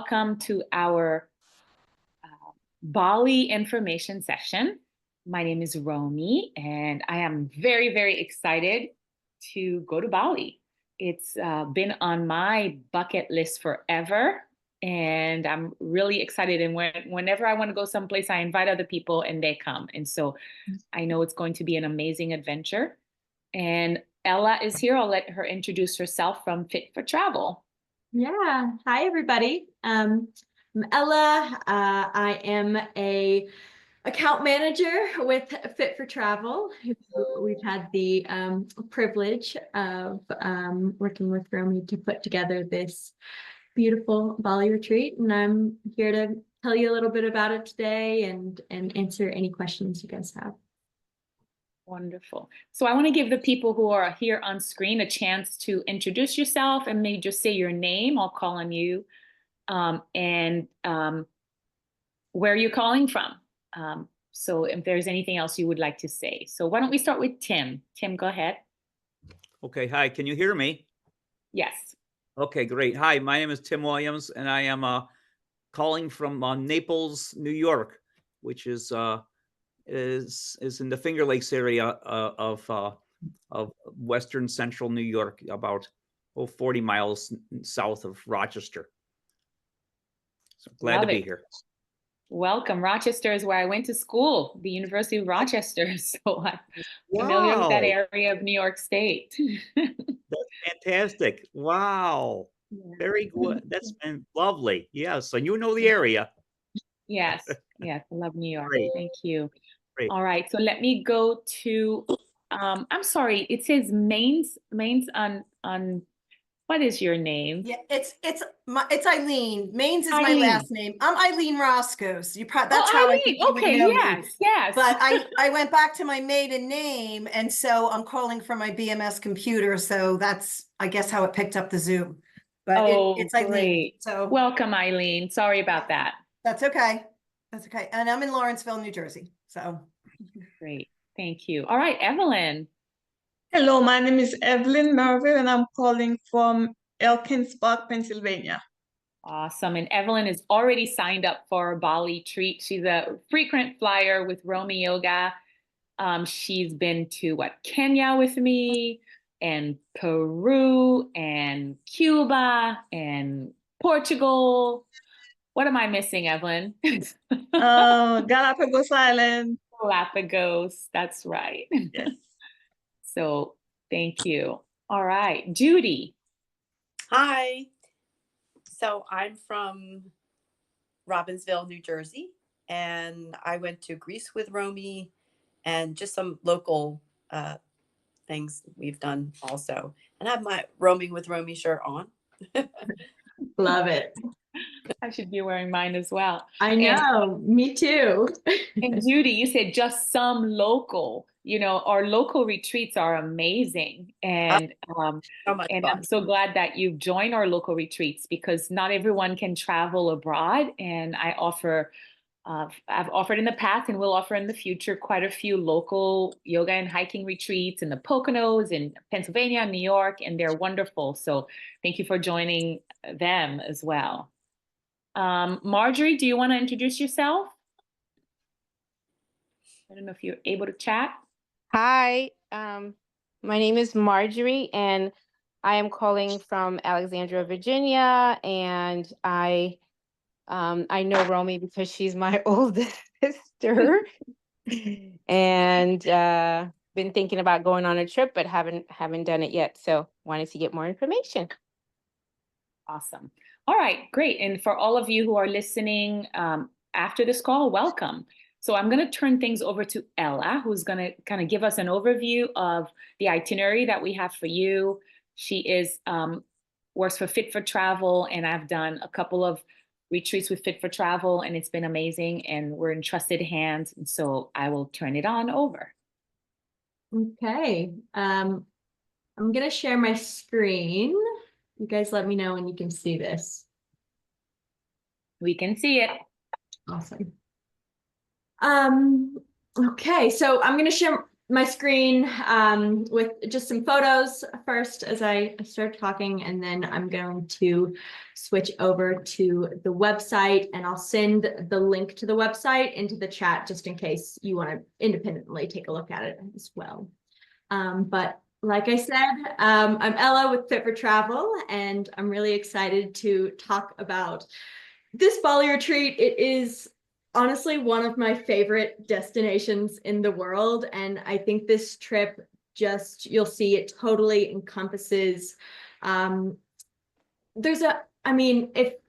welcome to our Bali information session. My name is Romy, and I am very, very excited to go to Bali. It's been on my bucket list forever, and I'm really excited. And whenever I want to go someplace, I invite other people and they come. And so I know it's going to be an amazing adventure. And Ella is here. I'll let her introduce herself from Fit for Travel. Yeah. Hi, everybody. I'm Ella. I am a account manager with Fit for Travel. We've had the privilege of working with Romy to put together this beautiful Bali retreat, and I'm here to tell you a little bit about it today and answer any questions you guys have. Wonderful. So I want to give the people who are here on screen a chance to introduce yourself and maybe just say your name. I'll call on you and where you're calling from. So if there's anything else you would like to say. So why don't we start with Tim? Tim, go ahead. Okay. Hi. Can you hear me? Yes. Okay, great. Hi, my name is Tim Williams, and I am calling from Naples, New York, which is in the Finger Lakes area of western central New York, about 40 miles south of Rochester. So glad to be here. Welcome. Rochester is where I went to school, the University of Rochester. So I'm familiar with that area of New York State. That's fantastic. Wow. Yeah. Very good. That's been lovely. Yes. So you know the area. Yes. Yes. I love New York. Great. Thank you. Great. All right. So let me go to, I'm sorry. It says Mains on, what is your name? Yeah, it's Eileen. Mains is my last name. I'm Eileen Roscoe. So that's how I think you would know me. Yes. But I went back to my maiden name, and so I'm calling from my BMS computer. So that's, I guess, how it picked up the Zoom. But it's Eileen. Great. So welcome, Eileen. Sorry about that. That's okay. That's okay. And I'm in Lawrenceville, New Jersey. So great. Thank you. All right, Evelyn. Hello, my name is Evelyn Marvel, and I'm calling from Elkins Park, Pennsylvania. Awesome. And Evelyn is already signed up for a Bali treat. She's a frequent flyer with Romy Yoga. She's been to Kenya with me, and Peru, and Cuba, and Portugal. What am I missing, Evelyn? Galapagos Island. Galapagos. That's right. Yes. So thank you. All right, Judy. Hi. So I'm from Robbinsville, New Jersey, and I went to Greece with Romy, and just some local things we've done also. And I have my Roaming with Romy shirt on. Love it. I should be wearing mine as well. I know, me too. And Judy, you said just some local. Our local retreats are amazing. And I'm so glad that you've joined our local retreats, because not everyone can travel abroad. And I've offered in the past and will offer in the future quite a few local yoga and hiking retreats in the Poconos, in Pennsylvania, New York, and they're wonderful. So thank you for joining them as well. Marjorie, do you want to introduce yourself? I don't know if you're able to chat. Hi, my name is Marjorie, and I am calling from Alexandria, Virginia, and I know Romy because she's my oldest sister, and been thinking about going on a trip, but haven't done it yet. So wanted to get more information. Awesome. All right, great. And for all of you who are listening after this call, welcome. So I'm going to turn things over to Ella, who's going to kind of give us an overview of the itinerary that we have for you. She works for Fit for Travel, and I've done a couple of retreats with Fit for Travel, and it's been amazing, and we're in trusted hands. And so I will turn it on over. Okay. I'm going to share my screen. You guys let me know when you can see this. We can see it. Awesome. Okay, so I'm going to share my screen with just some photos first as I start talking, and then I'm going to switch over to the website, and I'll send the link to the website into the chat just in case you want to independently take a look at it as well. But like I said, I'm Ella with Fit for Travel, and I'm really excited to talk about this Bali retreat. It is honestly one of my favorite destinations in the world, and I think this trip you'll see it totally encompasses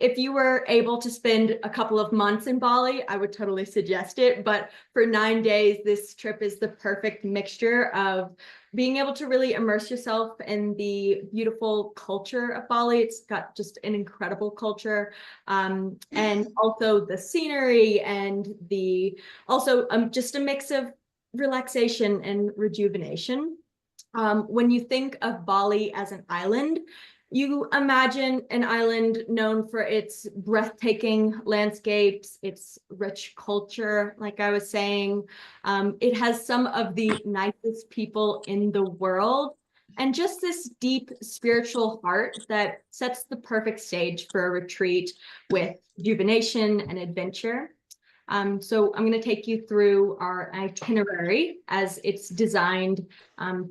if you were able to spend a couple of months in Bali, I would totally suggest it. But for 9 days, this trip is the perfect mixture of being able to really immerse yourself in the beautiful culture of Bali. It's got just an incredible culture, and also the scenery, and just a mix of relaxation and rejuvenation. When you think of Bali as an island, you imagine an island known for its breathtaking landscapes, its rich culture, like I was saying. It has some of the nicest people in the world, and just this deep spiritual heart that sets the perfect stage for a retreat with rejuvenation and adventure. So I'm going to take you through our itinerary as it's designed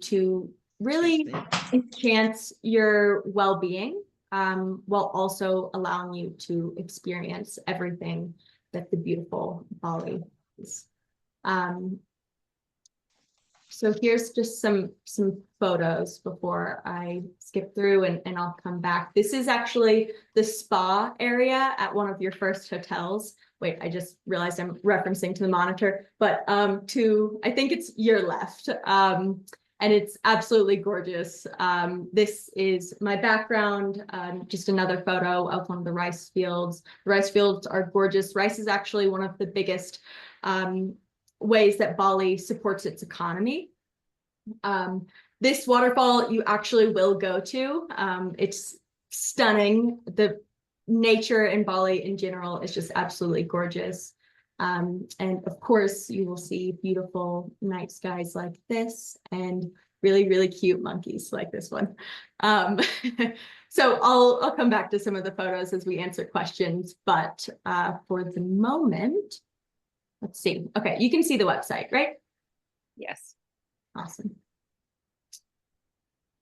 to really enhance your well-being, while also allowing you to experience everything that the beautiful Bali is. So here's just some photos before I skip through, and I'll come back. This is actually the spa area at one of your first hotels. Wait, I just realized I'm referencing to the monitor, but I think it's your left. And it's absolutely gorgeous. This is my background, just another photo of one of the rice fields. The rice fields are gorgeous. Rice is actually one of the biggest ways that Bali supports its economy. This waterfall you actually will go to. It's stunning. The nature in Bali in general is just absolutely gorgeous. And of course, you will see beautiful night skies like this, and really, really cute monkeys like this one. So I'll come back to some of the photos as we answer questions, but for the moment, let's see. Okay, you can see the website, right? Yes. Awesome.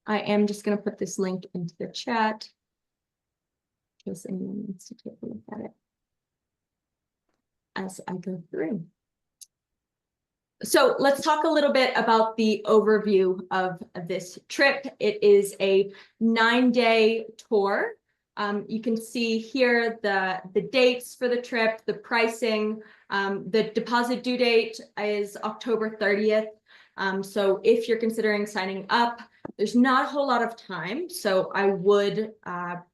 I am just going to put this link into the chat in case anyone needs to take a look at it as I go through. So let's talk a little bit about the overview of this trip. It is a 9-day tour. You can see here the dates for the trip, the pricing. The deposit due date is October 30th. So if you're considering signing up, there's not a whole lot of time. So I would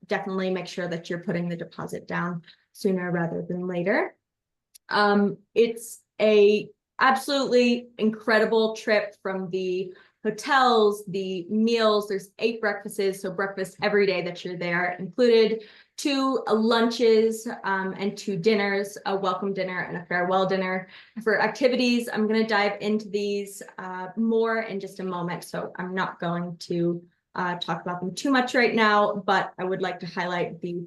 definitely make sure that you're putting the deposit down sooner rather than later. It's a absolutely incredible trip, from the hotels, the meals. There's 8 breakfasts, so breakfast every day that you're there included, 2 lunches and 2 dinners, a welcome dinner and a farewell dinner. For activities, I'm going to dive into these more in just a moment, so I'm not going to talk about them too much right now, but I would like to highlight the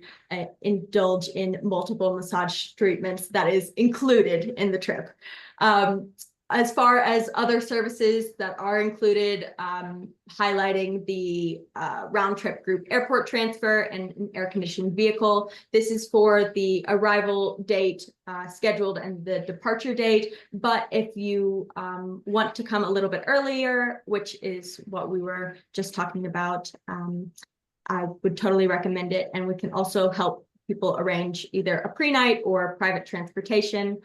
indulge in multiple massage treatments that is included in the trip. As far as other services that are included, highlighting the round trip group airport transfer and an air-conditioned vehicle. This is for the arrival date scheduled and the departure date. But if you want to come a little bit earlier, which is what we were just talking about, I would totally recommend it. And we can also help people arrange either a pre-night or private transportation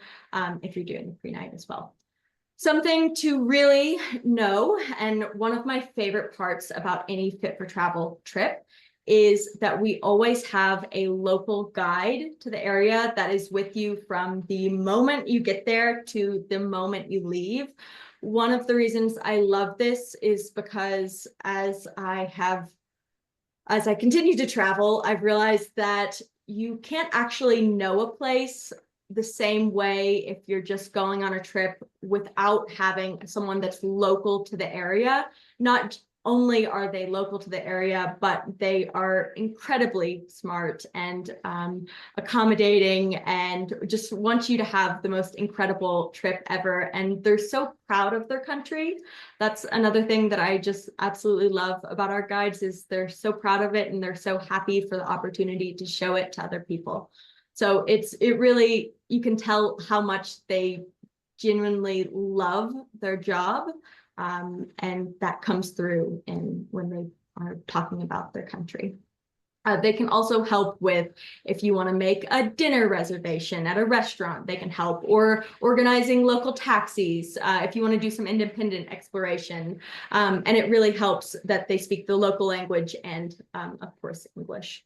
if you're doing a pre-night as well. Something to really know, and one of my favorite parts about any Fit for Travel trip, is that we always have a local guide to the area that is with you from the moment you get there to the moment you leave. One of the reasons I love this is because as I continue to travel, I've realized that you can't actually know a place the same way if you're just going on a trip without having someone that's local to the area. Not only are they local to the area, but they are incredibly smart and accommodating and just want you to have the most incredible trip ever. And they're so proud of their country. That's another thing that I just absolutely love about our guides is they're so proud of it and they're so happy for the opportunity to show it to other people. So it really, you can tell how much they genuinely love their job. And that comes through when they are talking about their country. They can also help with if you want to make a dinner reservation at a restaurant, they can help, or organizing local taxis if you want to do some independent exploration. And it really helps that they speak the local language and, of course, English.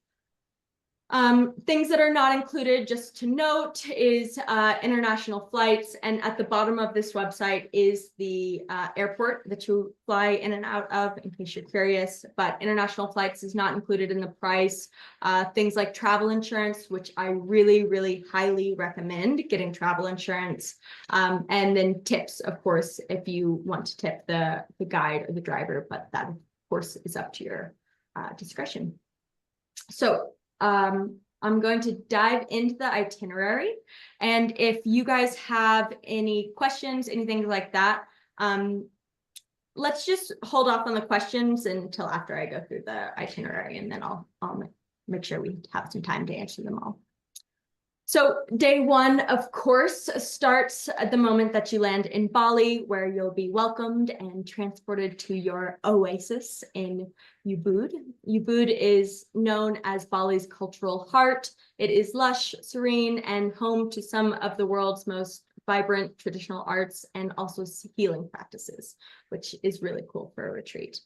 Things that are not included, just to note, is international flights. And at the bottom of this website is the airport that you fly in and out of, in case you're curious. But international flights is not included in the price. Things like travel insurance, which I really, really highly recommend getting travel insurance. And then tips, of course, if you want to tip the guide or the driver, but that, of course, is up to your discretion. So I'm going to dive into the itinerary. And if you guys have any questions, anything like that, let's just hold off on the questions until after I go through the itinerary, and then I'll make sure we have some time to answer them all. So day one, of course, starts at the moment that you land in Bali, where you'll be welcomed and transported to your oasis in Ubud. Ubud is known as Bali's cultural heart. It is lush, serene, and home to some of the world's most vibrant traditional arts and also healing practices, which is really cool for a retreat.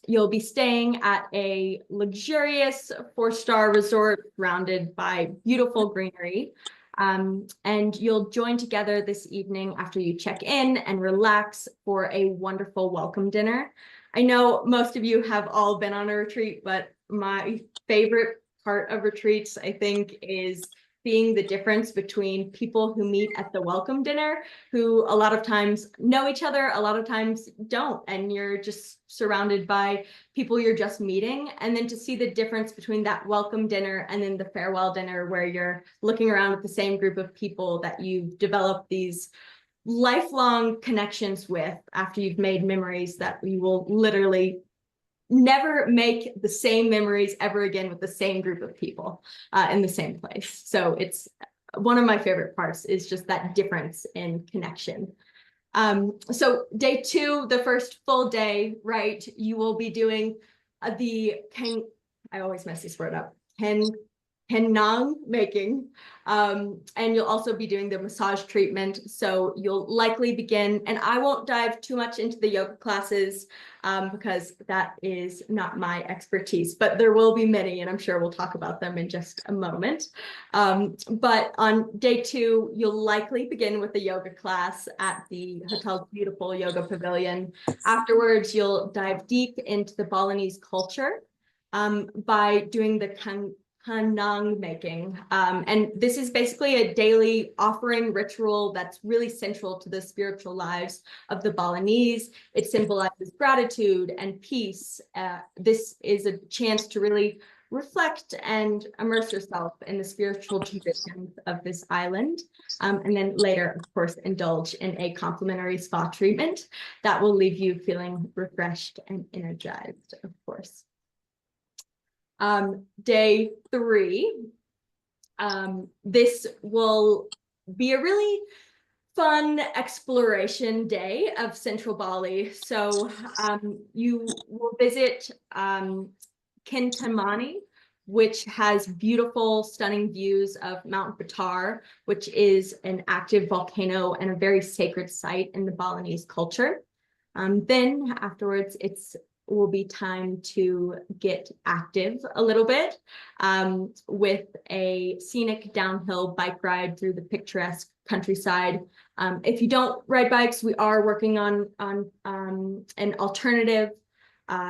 You'll be staying at a luxurious 4-star resort surrounded by beautiful greenery. And you'll join together this evening after you check in and relax for a wonderful welcome dinner. I know most of you have all been on a retreat, but my favorite part of retreats, I think, is seeing the difference between people who meet at the welcome dinner, who a lot of times know each other, a lot of times don't, and you're just surrounded by people you're just meeting. And then to see the difference between that welcome dinner and then the farewell dinner, where you're looking around at the same group of people that you've developed these lifelong connections with after you've made memories that you will literally never make the same memories ever again with the same group of people in the same place. So it's one of my favorite parts, is just that difference in connection. So day two, the first full day, right, you will be doing I always mess this word up, Penang making, and you'll also be doing the massage treatment. So you'll likely begin, and I won't dive too much into the yoga classes because that is not my expertise, but there will be many, and I'm sure we'll talk about them in just a moment. But on day two, you'll likely begin with a yoga class at the hotel's beautiful yoga pavilion. Afterwards, you'll dive deep into the Balinese culture by doing the Penang making. And this is basically a daily offering ritual that's really central to the spiritual lives of the Balinese. It symbolizes gratitude and peace. This is a chance to really reflect and immerse yourself in the spiritual traditions of this island. And then later, of course, indulge in a complimentary spa treatment that will leave you feeling refreshed and energized, of course. Day three, this will be a really fun exploration day of Central Bali. So you will visit Kintamani, which has beautiful, stunning views of Mount Batar, which is an active volcano and a very sacred site in the Balinese culture. Then afterwards, will be time to get active a little bit with a scenic downhill bike ride through the picturesque countryside. If you don't ride bikes, we are working on an alternative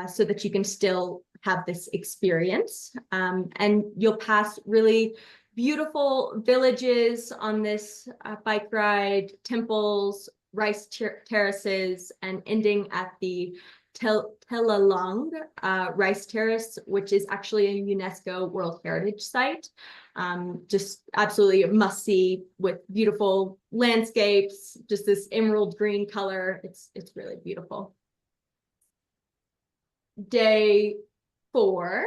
so that you can still have this experience. And you'll pass really beautiful villages on this bike ride, temples, rice terraces, and ending at the Telalang rice terrace, which is actually a UNESCO World Heritage Site. Just absolutely a must see with beautiful landscapes, just this emerald green color. It's really beautiful. Day 4.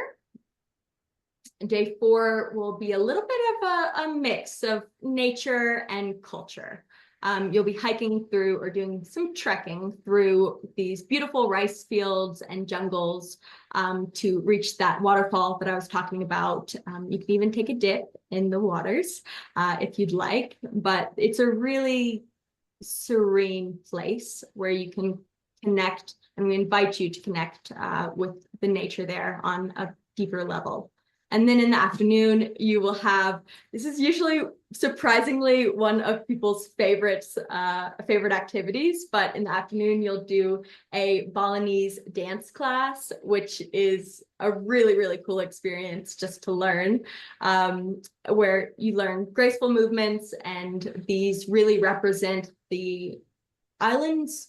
Day 4 will be a little bit of a mix of nature and culture. You'll be hiking through or doing some trekking through these beautiful rice fields and jungles to reach that waterfall that I was talking about. You can even take a dip in the waters if you'd like, but it's a really serene place where you can connect, and we invite you to connect with the nature there on a deeper level. And then in the afternoon, you will have, this is usually surprisingly one of people's favorites, favorite activities, but in the afternoon, you'll do a Balinese dance class, which is a really, really cool experience just to learn, where you learn graceful movements, and these really represent the island's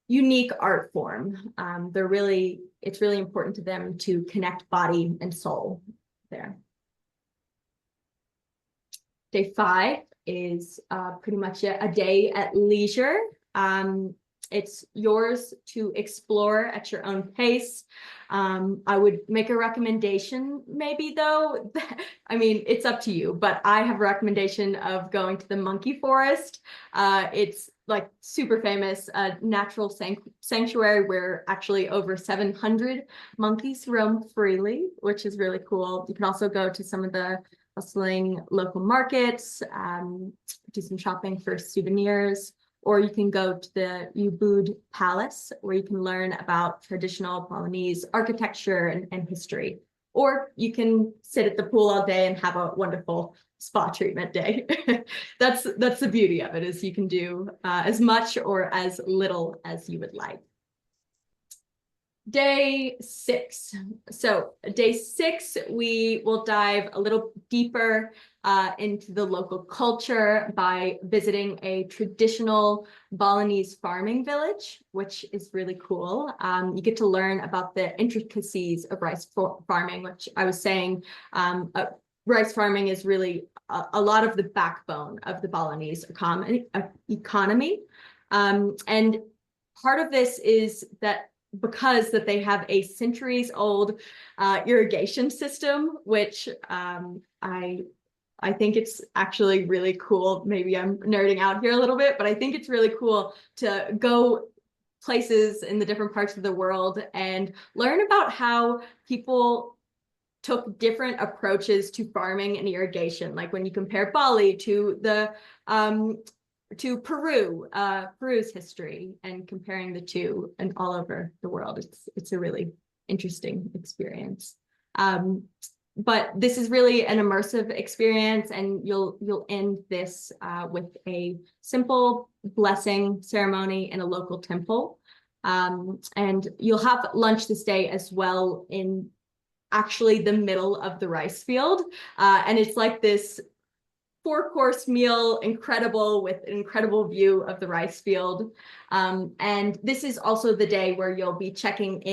unique art form. It's really important to them to connect body and soul there. Day 5 is pretty much a day at leisure. It's yours to explore at your own pace. I would make a recommendation maybe though, I mean, it's up to you, but I have a recommendation of going to the monkey forest. It's like super famous, natural sanctuary where actually over 700 monkeys roam freely, which is really cool. You can also go to some of the bustling local markets, do some shopping for souvenirs, or you can go to the Ubud Palace, where you can learn about traditional Balinese architecture and history. Or you can sit at the pool all day and have a wonderful spa treatment day. That's the beauty of it, is you can do as much or as little as you would like. Day 6. So day 6, we will dive a little deeper into the local culture by visiting a traditional Balinese farming village, which is really cool. You get to learn about the intricacies of rice farming, which I was saying, rice farming is really a lot of the backbone of the Balinese economy. And part of this is that because they have a centuries-old irrigation system, which I think it's actually really cool. Maybe I'm nerding out here a little bit, but I think it's really cool to go places in the different parts of the world and learn about how people took different approaches to farming and irrigation. Like when you compare Bali to the to Peru's history, and comparing the two and all over the world. It's a really interesting experience. But this is really an immersive experience, and you'll end this with a simple blessing ceremony in a local temple. And you'll have lunch this day as well in actually the middle of the rice field. And it's like this 4-course meal, incredible, with an incredible view of the rice field. And this is also the day where you'll be checking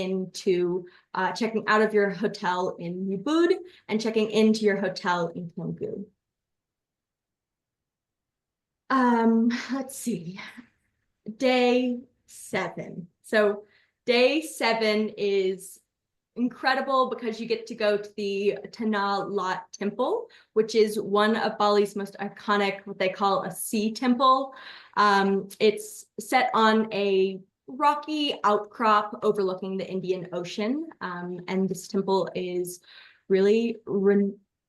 out of your hotel in Ubud and checking into your hotel in Canggu. Let's see, day 7. So day 7 is incredible because you get to go to the Tanah Lot Temple, which is one of Bali's most iconic, what they call a sea temple. It's set on a rocky outcrop overlooking the Indian Ocean. And this temple is really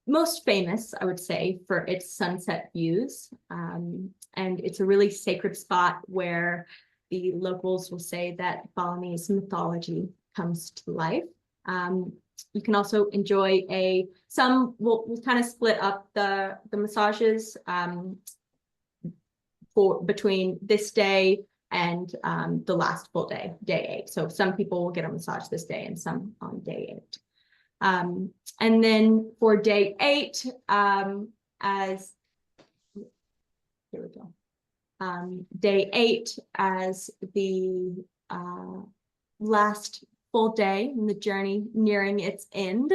most famous, I would say, for its sunset views. And it's a really sacred spot where the locals will say that Balinese mythology comes to life. You can also enjoy we'll kind of split up the massages between this day and the last full day, day 8. So some people will get a massage this day and some on day 8. And then for day 8, as, here we go. Day 8 as the last full day in the journey nearing its end.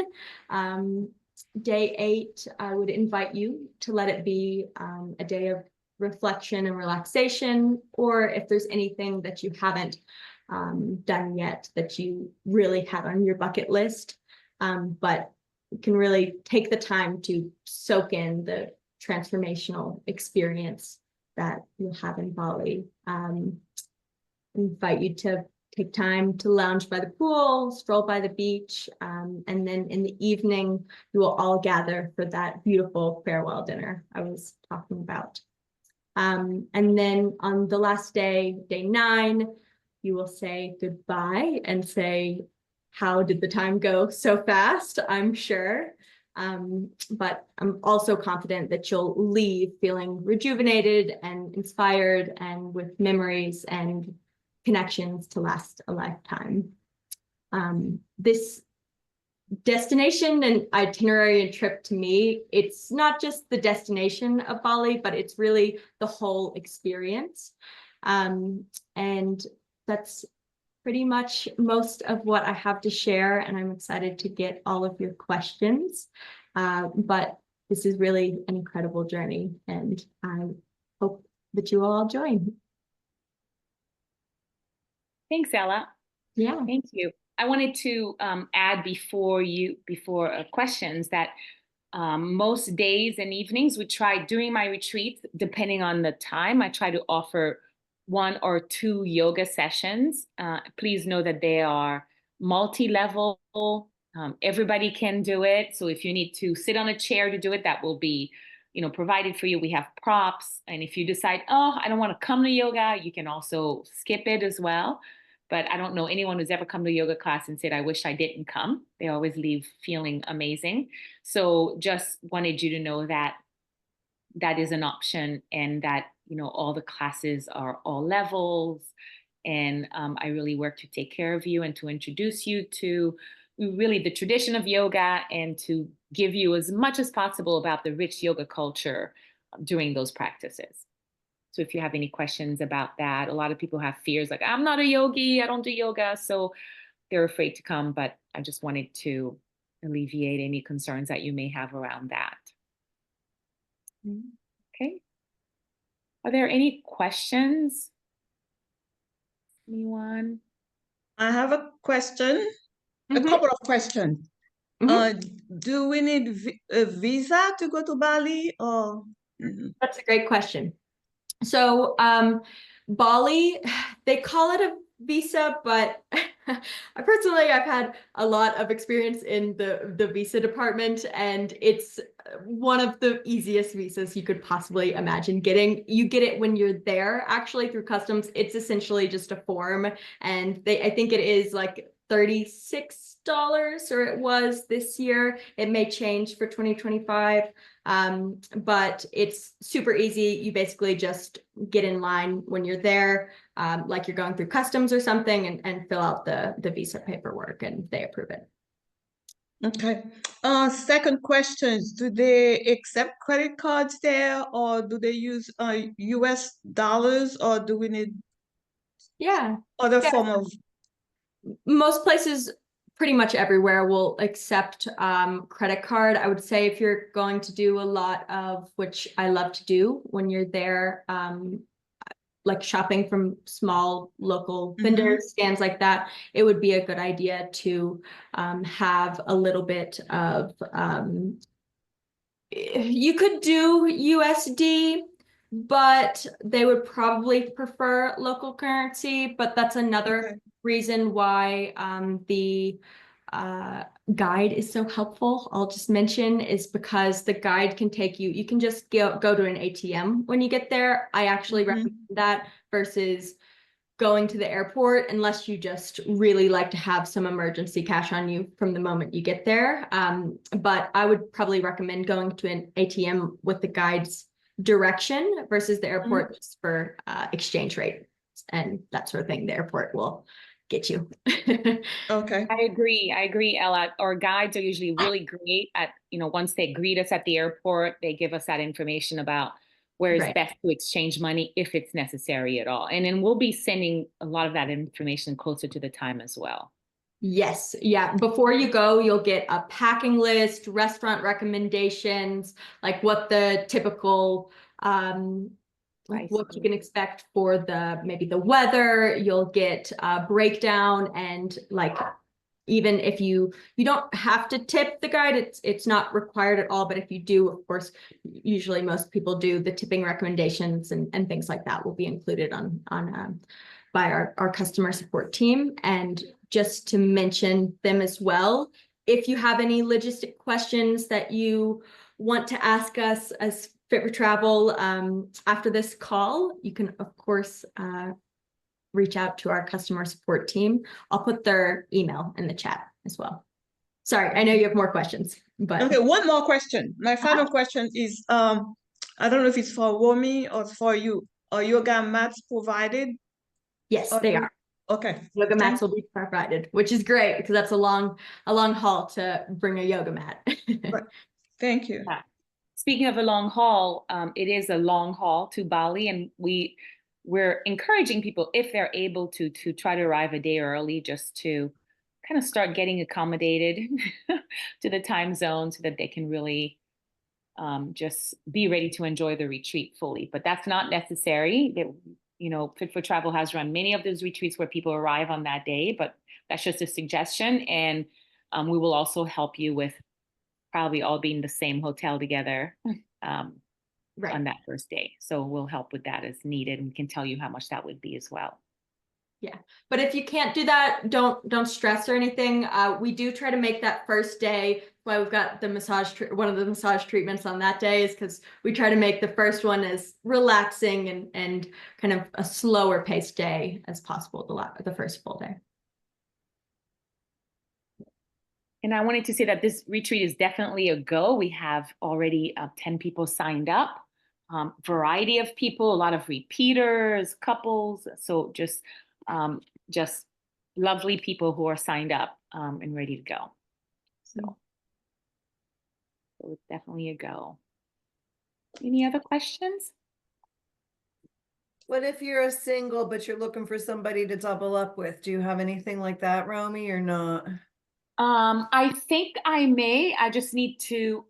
Day 8, I would invite you to let it be a day of reflection and relaxation, or if there's anything that you haven't done yet that you really had on your bucket list, but you can really take the time to soak in the transformational experience that you'll have in Bali. Invite you to take time to lounge by the pool, stroll by the beach, and then in the evening, you will all gather for that beautiful farewell dinner I was talking about. And then on the last day, day 9, you will say goodbye and say, how did the time go so fast? I'm sure. But I'm also confident that you'll leave feeling rejuvenated and inspired and with memories and connections to last a lifetime. This destination and itinerary and trip, to me, it's not just the destination of Bali, but it's really the whole experience. And that's pretty much most of what I have to share, and I'm excited to get all of your questions. But this is really an incredible journey, and I hope that you all join. Thanks, Ella. Yeah. Thank you. I wanted to add before questions that most days and evenings we try during my retreats, depending on the time, I try to offer 1 or 2 yoga sessions. Please know that they are multi-level. Everybody can do it. So if you need to sit on a chair to do it, that will be, provided for you. We have props. And if you decide, oh, I don't want to come to yoga, you can also skip it as well. But I don't know anyone who's ever come to a yoga class and said, I wish I didn't come. They always leave feeling amazing. So just wanted you to know that that is an option, and that, all the classes are all levels. And I really work to take care of you and to introduce you to really the tradition of yoga, and to give you as much as possible about the rich yoga culture during those practices. So if you have any questions about that, a lot of people have fears like, I'm not a yogi, I don't do yoga. So they're afraid to come, but I just wanted to alleviate any concerns that you may have around that. Okay. Are there any questions? Anyone? I have a question, a couple of questions. Do we need a visa to go to Bali, or? That's a great question. So Bali, they call it a visa, but I've had a lot of experience in the visa department, and it's one of the easiest visas you could possibly imagine getting. You get it when you're there, actually, through customs. It's essentially just a form, and I think it is like $36, or it was this year. It may change for 2025. But it's super easy. You basically just get in line when you're there, like you're going through customs or something, and fill out the visa paperwork, and they approve it. Okay. Second question, do they accept credit cards there, or do they use US dollars, or do we need other form of? Most places, pretty much everywhere, will accept credit card. I would say if you're going to do a lot of, which I love to do when you're there, like shopping from small local vendors, stands like that, it would be a good idea to have a little bit of, you could do USD, but they would probably prefer local currency. But that's another reason why the guide is so helpful. I'll just mention is because the guide can take you, you can just go to an ATM when you get there. I actually recommend that versus going to the airport, unless you just really like to have some emergency cash on you from the moment you get there. But I would probably recommend going to an ATM with the guide's direction versus the airport, just for exchange rate and that sort of thing. The airport will get you. Okay. I agree, Ella. Our guides are usually really great at, once they greet us at the airport, they give us that information about where it's Right. best to exchange money if it's necessary at all. And then we'll be sending a lot of that information closer to the time as well. Yes. Yeah. Before you go, you'll get a packing list, restaurant recommendations, like what the typical, like what you can expect for maybe the weather. You'll get a breakdown, and like, even if you don't have to tip the guide, it's not required at all. But if you do, of course, usually most people do, the tipping recommendations and things like that will be included by our customer support team. And just to mention them as well, if you have any logistic questions that you want to ask us as Fit for Travel after this call, you can, of course, reach out to our customer support team. I'll put their email in the chat as well. Sorry, I know you have more questions, but. Okay, one more question. My final question is, I don't know if it's for Romy or for you. Are yoga mats provided? Yes, they are. Okay. Yoga mats will be provided, which is great because that's a long haul to bring a yoga mat. Right. Thank you. Yeah. Speaking of a long haul, it is a long haul to Bali, and we're encouraging people, if they're able to try to arrive a day early, just to kind of start getting accommodated to the time zone so that they can really just be ready to enjoy the retreat fully. But that's not necessary. Fit for Travel has run many of those retreats where people arrive on that day, but that's just a suggestion. And we will also help you with probably all being the same hotel together Right. on that first day. So we'll help with that as needed, and can tell you how much that would be as well. Yeah, but if you can't do that, don't stress or anything. We do try to make that first day. Why we've got the one of the massage treatments on that day is because we try to make the first one as relaxing and kind of a slower paced day as possible. The first full day. And I wanted to say that this retreat is definitely a go. We have already 10 people signed up, variety of people, a lot of repeaters, couples. So just lovely people who are signed up and ready to go. So it's definitely a go. Any other questions? What if you're a single, but you're looking for somebody to double up with? Do you have anything like that, Romy, or not? I think I may. I just need to,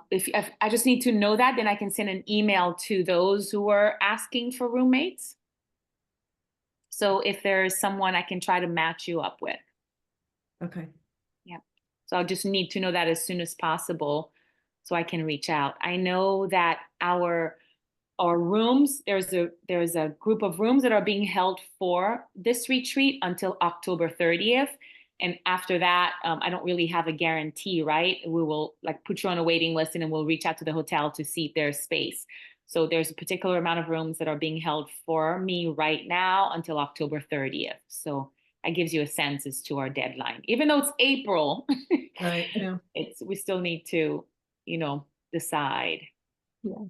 if I just need to know that, then I can send an email to those who are asking for roommates. So if there's someone I can try to match you up with. Okay. Yeah. So I'll just need to know that as soon as possible so I can reach out. I know that our rooms, there's a group of rooms that are being held for this retreat until October 30th. And after that, I don't really have a guarantee, right? We will put you on a waiting list, and then we'll reach out to the hotel to see if there's space. So there's a particular amount of rooms that are being held for me right now until October 30th. So that gives you a sense as to our deadline. Even though it's April, Right. Yeah. we still need to, decide. Yeah.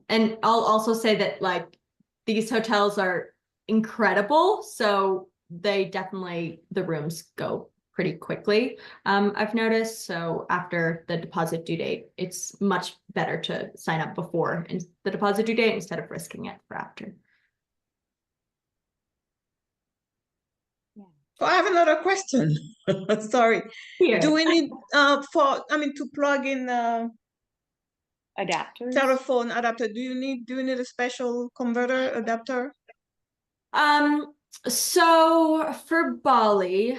And I'll also say that these hotels are incredible. So the rooms go pretty quickly. I've noticed. So after the deposit due date, it's much better to sign up before the deposit due date instead of risking it for after. Oh, I have another question. Sorry. Here. Do we need to plug in Adapters? telephone adapter? Do you need a special converter adapter? So for Bali,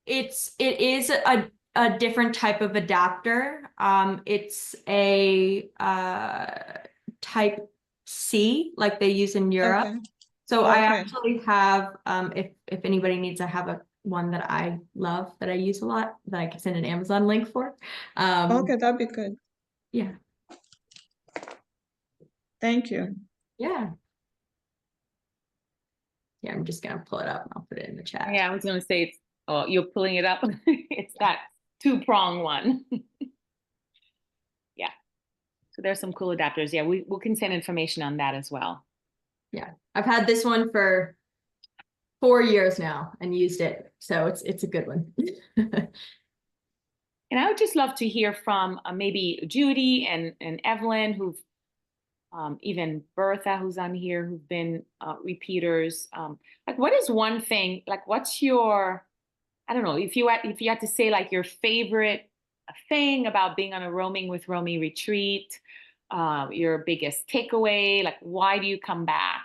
it is a different type of adapter. It's a type C, like they use in Europe. Okay. So I actually have, if anybody needs, I have one that I love, that I use a lot, that I can send an Amazon link for. Okay, that'd be good. Yeah. Thank you. Yeah. Yeah, I'm just gonna pull it up and I'll put it in the chat. Yeah, I was gonna say, you're pulling it up. It's that 2-prong one. Yeah. So there's some cool adapters. Yeah, we can send information on that as well. Yeah, I've had this one for 4 years now and used it, so it's a good one. And I would just love to hear from maybe Judy and Evelyn, who've even Bertha, who's on here, who've been repeaters. Like, what is one thing? Like, what's your, I don't know, if you had to say like your favorite thing about being on a Roaming with Romy retreat, your biggest takeaway, like why do you come back?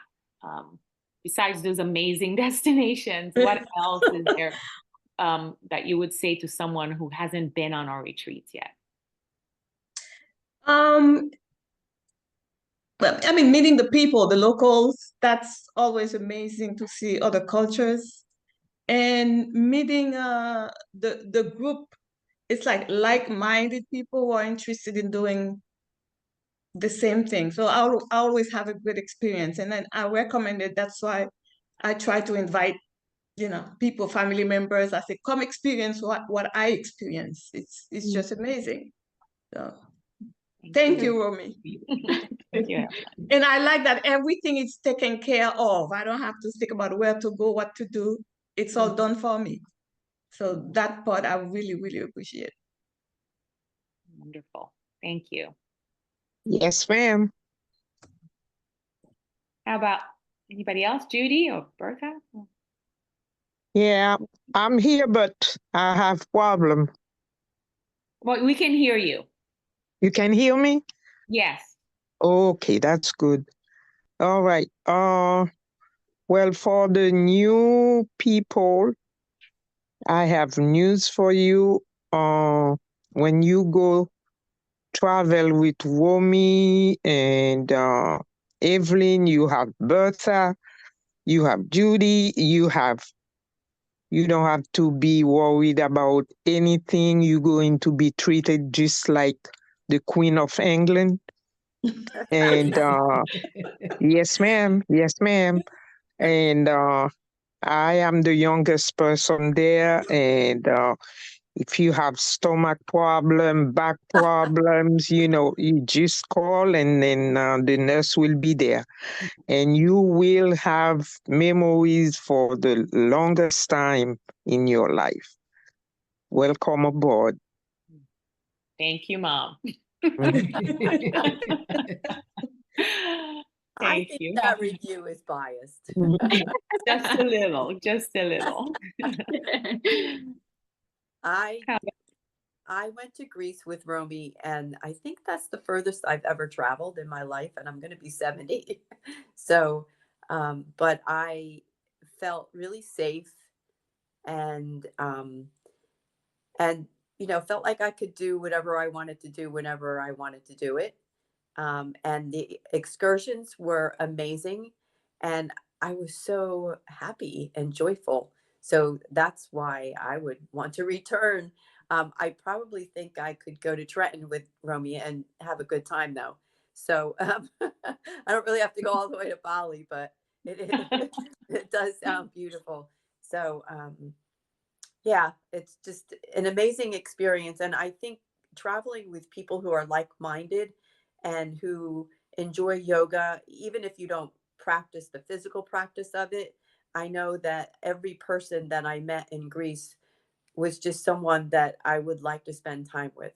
Besides those amazing destinations, what else is there that you would say to someone who hasn't been on our retreats yet? Well, I mean, meeting the people, the locals, that's always amazing to see other cultures. And meeting the group, it's like-minded people who are interested in doing the same thing. So I always have a great experience. And then I recommend it. That's why I try to invite, people, family members. I say, come experience what I experience. It's just amazing. So thank you, Romy. Thank you. And I like that everything is taken care of. I don't have to think about where to go, what to do. It's all done for me. So that part I really, really appreciate. Wonderful. Thank you. Yes, ma'am. How about anybody else? Judy or Bertha? Yeah, I'm here, but I have problem. Well, we can hear you. You can hear me? Yes. Okay, that's good. All right. Well, for the new people, I have news for you. When you go travel with Romy and Evelyn, you have Bertha, you have Judy, you don't have to be worried about anything. You're going to be treated just like the Queen of England. And yes, ma'am. Yes, ma'am. And I am the youngest person there. And if you have stomach problem, back problems, you just call and then the nurse will be there. And you will have memories for the longest time in your life. Welcome aboard. Thank you, Mom. I Thank think you. that review is biased. Just a little, just a little. I went to Greece with Romy, and I think that's the furthest I've ever traveled in my life, and I'm going to be 70. So, but I felt really safe and felt like I could do whatever I wanted to do whenever I wanted to do it. And the excursions were amazing, and I was so happy and joyful. So that's why I would want to return. I probably think I could go to Trenton with Romy and have a good time, though. So I don't really have to go all the way to Bali, but it does sound beautiful. So yeah, it's just an amazing experience. And I think traveling with people who are like-minded and who enjoy yoga, even if you don't practice the physical practice of it, I know that every person that I met in Greece was just someone that I would like to spend time with.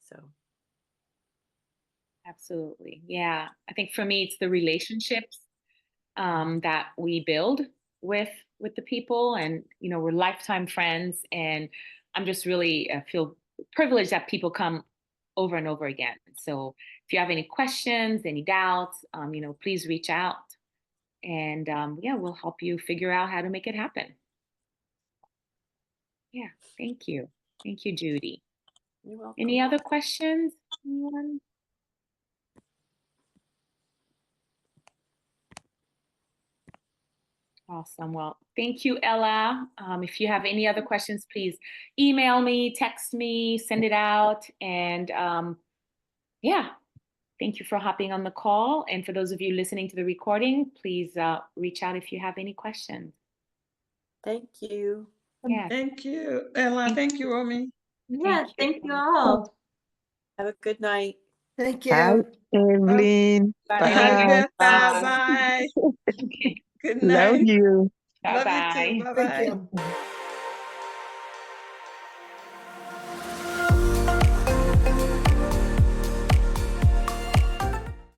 So. Absolutely. Yeah. I think for me, it's the relationships that we build with the people, and we're lifetime friends, and I'm just really feel privileged that people come over and over again. So if you have any questions, any doubts, please reach out, and yeah, we'll help you figure out how to make it happen. Yeah. Thank you, Judy. You're welcome. Any other questions? Anyone? Awesome. Well, thank you, Ella. If you have any other questions, please email me, text me, send it out. And yeah, thank you for hopping on the call. And for those of you listening to the recording, please reach out if you have any questions. Thank you. Yeah. Thank you, Ella. Thank you, Romy. Yeah, thank you all. Have a good night. Thank Hi, you. Evelyn. Bye. Bye. Elizabeth, Bye. bye. Okay. Good Love night. you. Love you too. Bye-bye. Bye Thank bye. you.